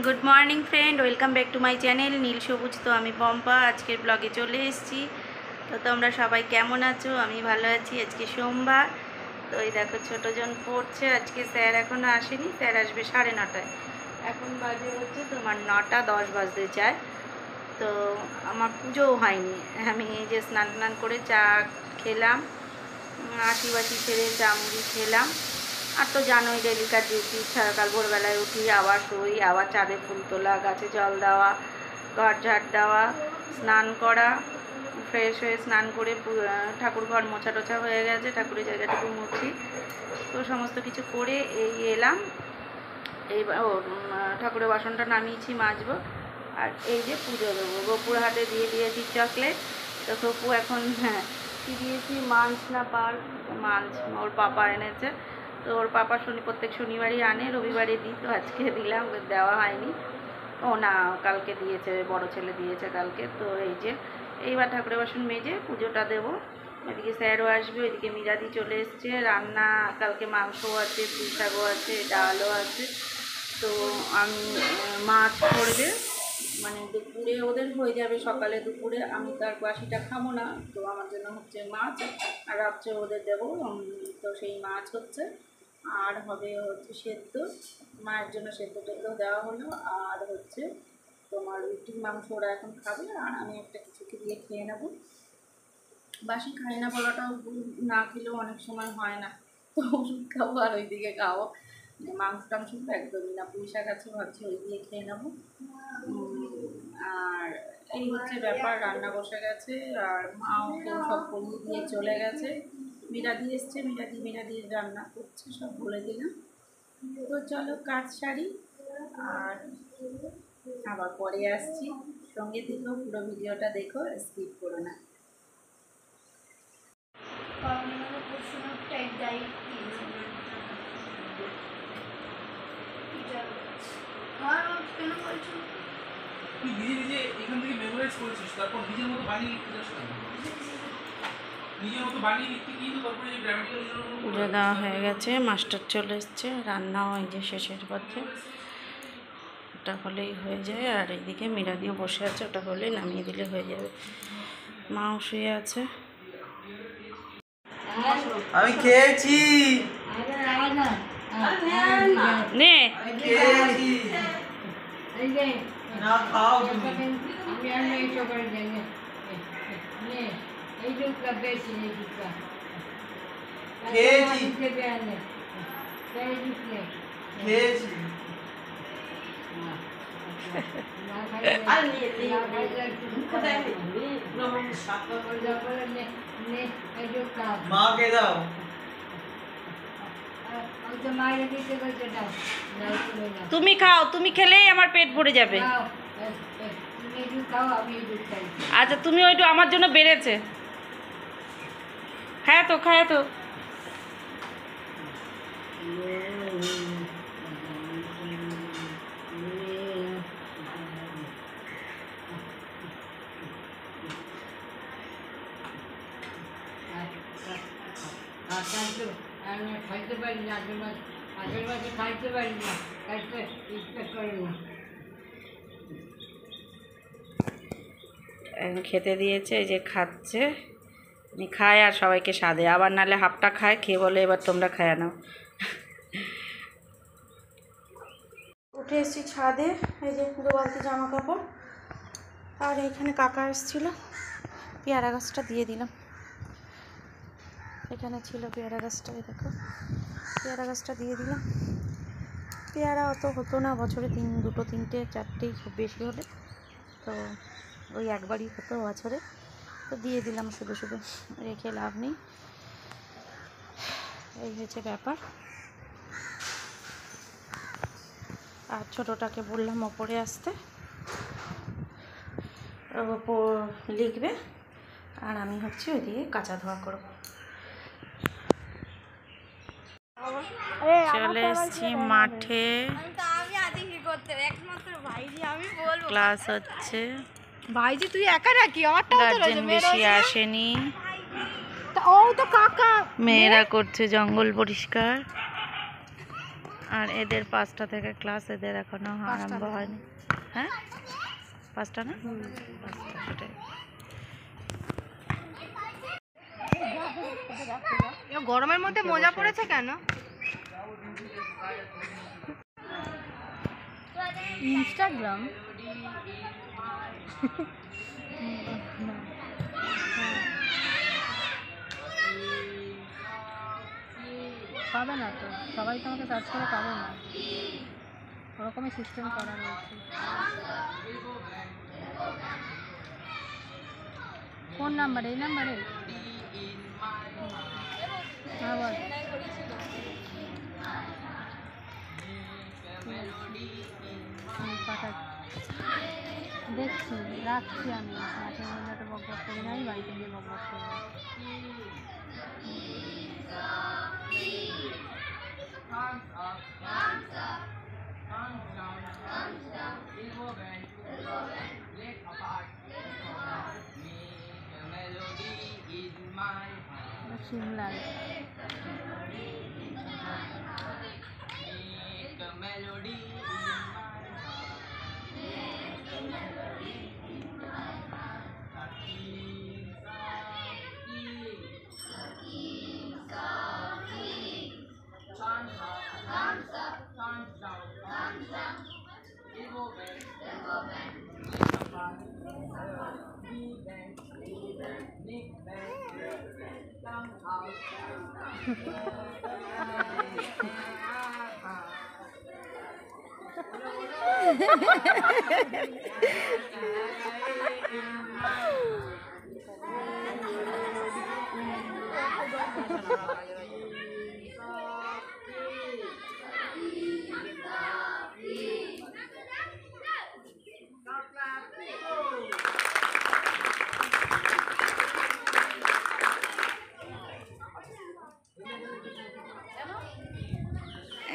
Good morning friend, welcome back to my channel Neel Sabuj. তো আমি পম্পা আজকের ব্লগে চলে এসেছি। তো তোমরা সবাই কেমন আছো? আমি ভালো আছি। আজকে সোমবার। তো এই দেখো ছোটোজন পড়ছে। আজকে স্যার এখনও আসেনি, স্যার আসবে 9:30টায়। এখন বাজে হচ্ছে তোমার 9:10 বাজতে চায়। তো আমার পুজোও হয়নি। আমি এই যে স্নান টান করে চা খেলাম, আশি বাসি ছেড়ে চা মুড়ি খেলাম। আর তো জানোই ডেলিকার ডিউটি, সকাল ভোরবেলায় উঠি, আবার শুই, আবার চাঁদে ফুল তোলা, গাছে জল দেওয়া, ঘর ঝাড় দেওয়া, স্নান করা, ফ্রেশ হয়ে স্নান করে ঠাকুর ঘর মোছা টোছা হয়ে গেছে, ঠাকুরের জায়গাটুকু মুছি। তো সমস্ত কিছু করে এই এলাম। এইবার ঠাকুরের বাসনটা নামিয়েছি, মাজবো। আর এই যে পুজো দেবো, গোপুর হাতে দিয়ে দিয়েছি চকলেট। তো গপু এখন কি দিয়েছি, মাঞ্চ না পার্ক, মাঞ্চ ওর পাপা এনেছে। তো ওর পাপা প্রত্যেক শনিবারই আনে, রবিবারে দিই। তো আজকে দিলাম, দেওয়া হয়নি। ও না, কালকে দিয়েছে, বড় ছেলে দিয়েছে কালকে। তো এই যে এইবার ঠাকুরের বাসন মেজে পুজোটা দেবো। এদিকে স্যারও আসবে, ওইদিকে মিরাদি চলে এসছে। রান্না কালকে মাংসও আছে, পুঁই শাকও আছে, ডালও আছে। তো আমি মাছ করবে, মানে দুপুরে ওদের হয়ে যাবে, সকালে দুপুরে। আমি তার বাসিটা খাবো না, তো আমার জন্য হচ্ছে মাছ, আর রাত্রে ওদের দেবো। তো সেই মাছ হচ্ছে, আর হবে হচ্ছে সেদ্ধ। মায়ের জন্য সেদ্ধ টেদ্ধ দেওয়া হলো। আর হচ্ছে তোমার রুটির মাংস ওরা এখন খাবে, আর আমি একটা কিছুকে দিয়ে খেয়ে নেবো। বাসি খাই না বলাটাও না খেলেও অনেক সময় হয় না, তো ওষুধ খাবো আর ওইদিকে খাবো। মাংস টাংস তো একদমই না, পুঁই শাক আছে, ভাবছি ওই দিয়ে খেয়ে নেবো। আর এই হচ্ছে ব্যাপার। রান্না বসে গেছে, আর মা ওকে সব করিয়ে দিয়ে চলে গেছে। মিরাদি এসছে, মিরাদি রান্না করছে, সব বলে দিলাম। তো চলো কাজ সারি, আর আবার পরে আসছি। সঙ্গে থেকো, পুরো ভিডিওটা দেখো, স্কিপ করো না। তুই নিজে নিজে এখান থেকে মেমোরাইজ করেছিস, তারপর নিজের মতো বানিয়ে লিখতে যাস কেন? নিজের মতো বানিয়ে লিখতে গিয়ে তো তারপরে যে গ্রামাটিক্যাল পুজো দেওয়া হয়ে গেছে, মাস্টার চলে এসছে, রান্নাও এই যে শেষের পথে। ওটা হলেই হয়ে যায়। আর এইদিকে মিরাদিও বসে আছে, ওটা হলেই নামিয়ে দিলে হয়ে যাবে। মাও শুয়ে আছে। আমি খেয়েছি। নে না খাও তুমি। খেয়েছি। খেয়েছি। মাকে দাও। তুমি খাও, তুমি খেলেই আমার পেট ভরে যাবে। আচ্ছা, তুমি ওইটু আমার জন্য বেড়েছে। খায় তো, খায় তো। খাইতে পারি না, আগের মাসে খাইতে পারি না, খাইতে ইচ্ছা করে না। খেতে দিয়েছে, এই যে খাচ্ছে, খায় আর সবাইকে সাদে, আবার নালে হাফটা খায়, খেয়ে বলে এবার তোমরা খায় নাও। উঠে এসেছি ছাদে, এই যে 2 বালতি জামা কাপড়। আর এইখানে কাকা এসেছিল, পেয়ারা গাছটা দিয়ে দিলাম। এখানে ছিল পেয়ারা গাছটা, এই দেখো পেয়ারা গাছটা দিয়ে দিলাম। পেয়ারা অত হতো না, বছরে 2, 3, 4টেই খুব বেশি হলে, তো ওই একবারই হতো বছরে। তো দিয়ে দিলাম, শুধু শুধু রেখে লাভ নেই। এই হচ্ছে ব্যাপার। আর ছোটোটাকে বললাম ওপরে আসতে, ওপর লিখবে, আর আমি হচ্ছে ওইদিকে কাঁচা ধোয়া করবো। চলে এসেছি মাঠে, ক্লাস হচ্ছে। ভাইজি তুই একা নাকি? গার্জেন বেশি আসেনি, ও তো কাকা মেয়েরা করছে জঙ্গল পরিষ্কার। আর এদের 5টা থেকে ক্লাস, এদের এখনো আরম্ভ হয়নি। হ্যাঁ 5টা না, 5টা, সেটাই। গরমের মধ্যে মোজা পড়েছে কেন? ইনস্টাগ্রাম পাবে না তো, সবাই তো আমাকে সার্চ করে পাবে না, ওরকমই সিস্টেম করা রয়েছে। কোন নাম্বারে? এই নাম্বারে? হ্যাঁ বল। দেখছি, রাখছি আমি, মাঝে মধ্যে একটা বক বক করি নাই, বাড়িতে গিয়ে বক বক করি। শিমলার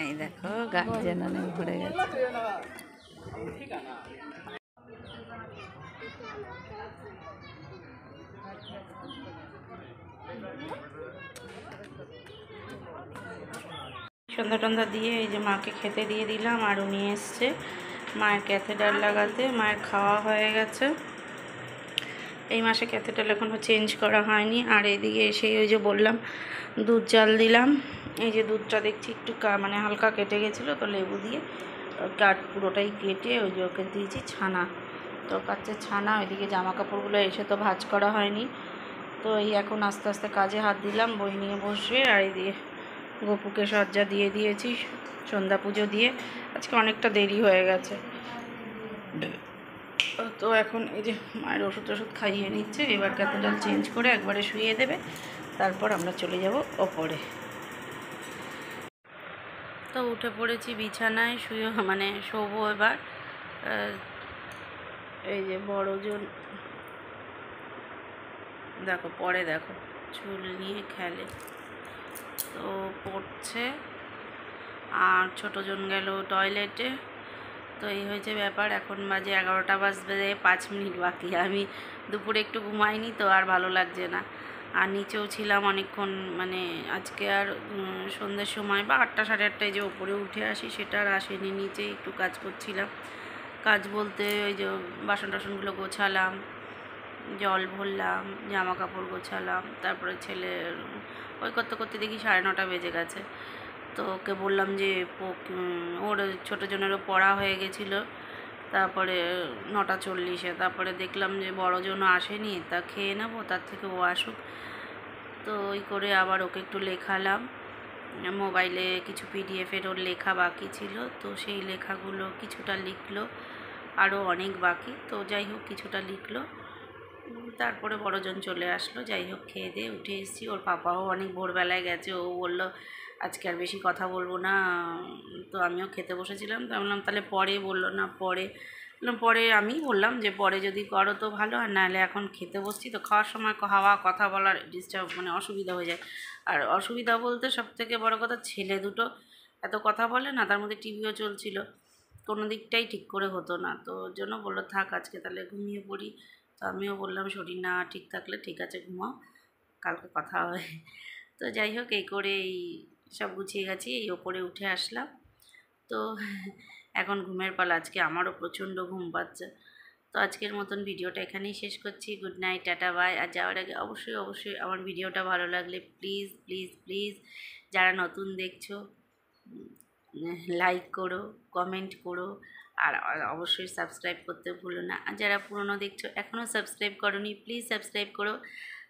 এই দেখো গার্জেন ঘুরে গেছে। সন্ধ্যা টন্ধা দিয়ে এই যে মাকে খেতে দিয়ে দিলাম, আর উনি এসছে মায়ের ক্যাথেটার লাগাতে। মায়ের খাওয়া হয়ে গেছে, এই মাসে ক্যাথেটার এখনও চেঞ্জ করা হয়নি। আর এদিকে এসেই ওই যে বললাম দুধ জাল দিলাম, এই যে দুধটা দেখছি একটু মানে হালকা কেটে গেছিলো, তো লেবু দিয়ে পুরোটাই কেটে ওই যে ওকে দিয়েছি ছানা, তো কাচ্ছে ছানা। ওইদিকে জামা কাপড়গুলো এসে তো ভাঁজ করা হয়নি, তো এই এখন আস্তে আস্তে কাজে হাত দিলাম, বই নিয়ে বসবে। আর এই দিয়ে গোপুকে সজ্জা দিয়ে দিয়েছি সন্ধ্যা পুজো দিয়ে, আজকে অনেকটা দেরি হয়ে গেছে। তো এখন এই যে মায়ের ওষুধ খাইয়ে নিচ্ছে, এবার ক্যাথেটার চেঞ্জ করে একবারে শুইয়ে দেবে, তারপর আমরা চলে যাব ওপরে। তো উঠে পড়েছি বিছানায়, শুয়ে মানে শোবো এবার। এই যে বড়জন দেখো পরে দেখো চুল নিয়ে খেলে, তো পড়ছে। আর ছোটোজন গেল টয়লেটে। তো এই হয়েছে ব্যাপার। এখন বাজে 11টা বাজতে 5 মিনিট বাকি। আমি দুপুরে একটু ঘুমাইনি, তো আর ভালো লাগছে না। আর নিচেও ছিলাম অনেকক্ষণ, মানে আজকে আর সন্ধ্যের সময় বা 8টা সাড়ে 8টায় যে ওপরে উঠে আসি সেটা আর আসেনি, নিচে একটু কাজ করছিলাম। কাজ বলতে ওই যে বাসন টাসনগুলো গোছালাম, জল ভরলাম, জামা কাপড় গোছালাম, তারপরে ছেলের ওই করতে করতে দেখি 9:30 বেজে গেছে। তো ওকে বললাম যে ওর ছোটো জনেরও পড়া হয়ে গেছিলো, তারপরে 9:40-এ, তারপরে দেখলাম যে বড়জনও আসেনি, তা খেয়ে নেবো, তার থেকে ও আসুক। তো ওই করে আবার ওকে একটু লেখালাম, মোবাইলে কিছু পিডিএফের ওর লেখা বাকি ছিল, তো সেই লেখাগুলো কিছুটা লিখলো, আরও অনেক বাকি, তো যাই হোক কিছুটা লিখলো। তারপরে বড়জন চলে আসলো, যাই হোক খেয়ে দিয়ে উঠে এসেছি। ওর পাপাও অনেক ভোরবেলায় গেছে, ও বললো আজকে আর বেশি কথা বলবো না। তো আমিও খেতে বসেছিলাম, তো আমি বললাম তাহলে পরে, বললো না পরে। বললাম পরে, আমি বললাম যে পরে যদি করো তো ভালো, আর নাহলে এখন খেতে বসছি, তো খাওয়ার সময় কথা বলার ডিস্টার্ব মানে অসুবিধা হয়ে যায়। আর অসুবিধা বলতে সবথেকে বড় কথা, ছেলে দুটো এত কথা বলে না, তার মধ্যে টিভিও চলছিল, কোনো দিকটাই ঠিক করে হতো না। তো ওর জন্য বললো থাক আজকে তাহলে ঘুমিয়ে পড়ি। তো আমিও বললাম শরীর না ঠিক থাকলে ঠিক আছে ঘুমাও, কালকে কথা হবে। তো যাই হোক এই করে এই সব গুছিয়ে গেছি, এই ওপরে উঠে আসলাম। তো এখন ঘুমের পালা, আজকে আমারও প্রচণ্ড ঘুম পাচ্ছে। তো আজকের মতন ভিডিওটা এখানেই শেষ করছি। Good night, tata, bye. আর যাওয়ার আগে অবশ্যই অবশ্যই আমার ভিডিওটা ভালো লাগলে প্লিজ প্লিজ প্লিজ যারা নতুন দেখছো লাইক করো, কমেন্ট করো, আর অবশ্যই সাবস্ক্রাইব করতে ভুলো না। আর যারা পুরনো দেখছো এখনও সাবস্ক্রাইব করোনি প্লিজ সাবস্ক্রাইব করো।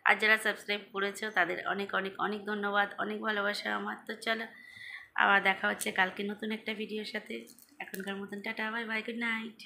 আর যারা সাবস্ক্রাইব করেছো তাদের অনেক অনেক অনেক ধন্যবাদ, অনেক ভালোবাসা আমার। তো চলো আবার দেখা হচ্ছে কালকে নতুন একটা ভিডিওর সাথে। এখনকার মতন tata, bye bye, good night.